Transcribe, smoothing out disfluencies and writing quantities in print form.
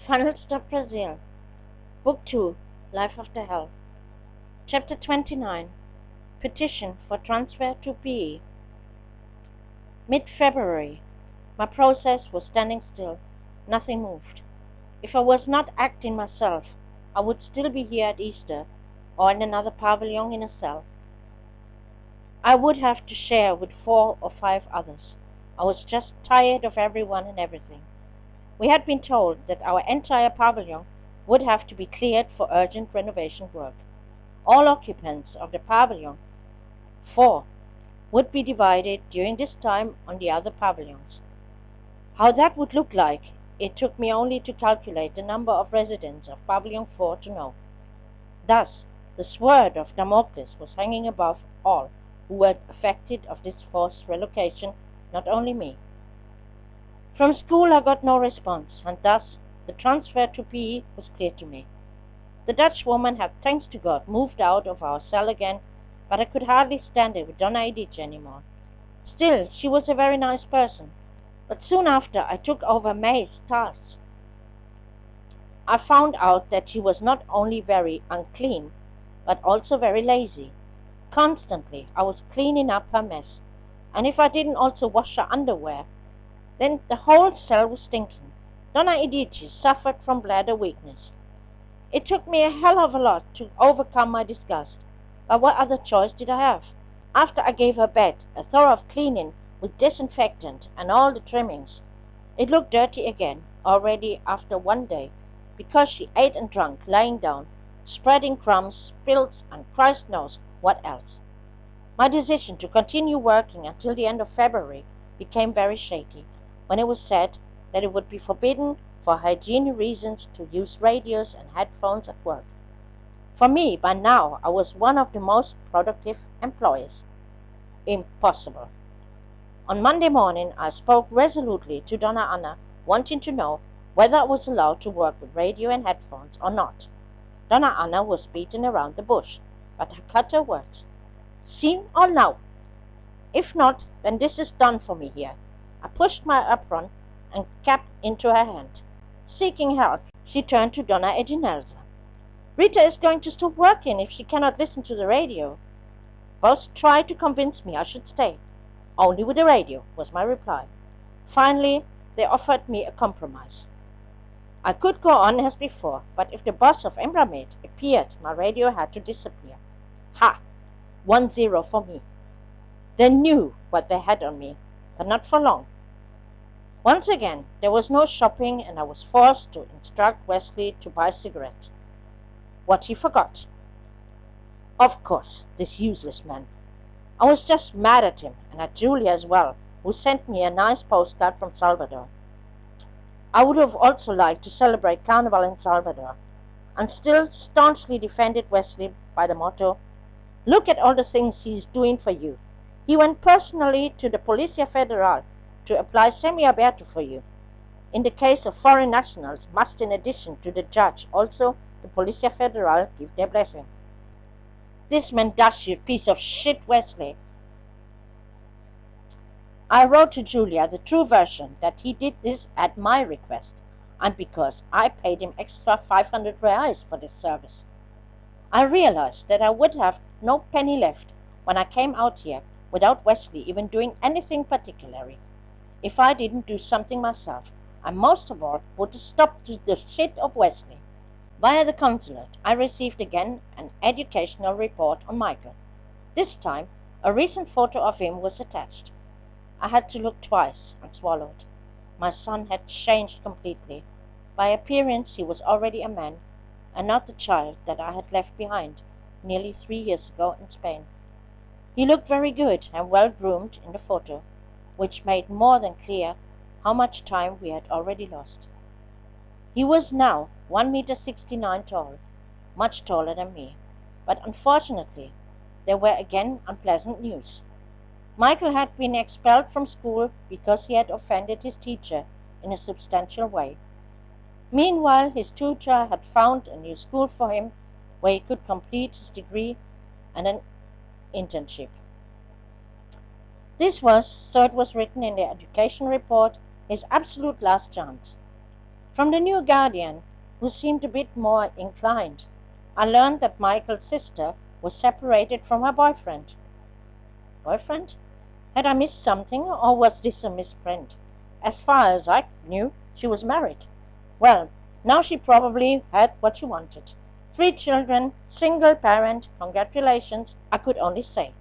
Final Stop Brazil, Book 2, Life After Hell, Chapter 29, Petition for Transfer to PE. Mid-February. My process was standing still. Nothing moved. If I was not acting myself, I would still be here at Easter, or in another pavilion in a cell. I would have to share with 4 or 5 others. I was just tired of everyone and everything. We had been told that our entire pavilion would have to be cleared for urgent renovation work. All occupants of the pavilion 4 would be divided during this time on the other pavilions. How that would look like, it took me only to calculate the number of residents of Pavilion 4 to know. Thus, the sword of Damocles was hanging above all who were affected of this forced relocation, not only me. From school I got no response, and thus the transfer to PE was clear to me. The Dutch woman had, thanks to God, moved out of our cell again, but I could hardly stand it with Donna Edith anymore. Still, she was a very nice person. But soon after I took over May's tasks, I found out that she was not only very unclean, but also very lazy. Constantly I was cleaning up her mess, and if I didn't also wash her underwear, then the whole cell was stinking. Donna Edith suffered from bladder weakness. It took me a hell of a lot to overcome my disgust, but what other choice did I have? After I gave her bed a thorough cleaning with disinfectant and all the trimmings, it looked dirty again already after one day, because she ate and drank lying down, spreading crumbs, spills, and Christ knows what else. My decision to continue working until the end of February became very shaky when it was said that it would be forbidden for hygiene reasons to use radios and headphones at work. For me, by now, I was one of the most productive employees. Impossible. On Monday morning, I spoke resolutely to Donna Anna, wanting to know whether I was allowed to work with radio and headphones or not. Donna Anna was beaten around the bush, but I cut her words. Seen or no? If not, then this is done for me here. I pushed my apron and cap into her hand. Seeking help, she turned to Donna Edinelza. Rita is going to stop working if she cannot listen to the radio. Both tried to convince me I should stay. Only with the radio, was my reply. Finally, they offered me a compromise. I could go on as before, but if the boss of Embramed appeared, my radio had to disappear. Ha! 1-0 for me. They knew what they had on me, but not for long. Once again, there was no shopping, and I was forced to instruct Wesley to buy cigarettes. What he forgot. Of course, this useless man. I was just mad at him, and at Julia as well, who sent me a nice postcard from Salvador. I would have also liked to celebrate Carnival in Salvador, and still staunchly defended Wesley by the motto, look at all the things he is doing for you. He went personally to the Policia Federal to apply semi-aberto for you. In the case of foreign nationals, must in addition to the judge also the Policia Federal give their blessing. This man does you piece of shit, Wesley. I wrote to Julia the true version, that he did this at my request, and because I paid him extra 500 reais for this service. I realized that I would have no penny left when I came out here without Wesley even doing anything particularly. If I didn't do something myself, I most of all would stop the shit of Wesley. Via the consulate, I received again an educational report on Michael. This time, a recent photo of him was attached. I had to look twice and swallowed. My son had changed completely. By appearance, he was already a man, and not the child that I had left behind nearly 3 years ago in Spain. He looked very good and well-groomed in the photo, which made more than clear how much time we had already lost. He was now 1.69 meters tall, much taller than me, but unfortunately there were again unpleasant news. Michael had been expelled from school because he had offended his teacher in a substantial way. Meanwhile, his tutor had found a new school for him where he could complete his degree and an internship. This was, so it was written in the education report, his absolute last chance. From the new guardian, who seemed a bit more inclined, I learned that Michael's sister was separated from her boyfriend. Boyfriend? Had I missed something, or was this a misprint? As far as I knew, she was married. Well, now she probably had what she wanted. 3 children, single parent, congratulations, I could only say.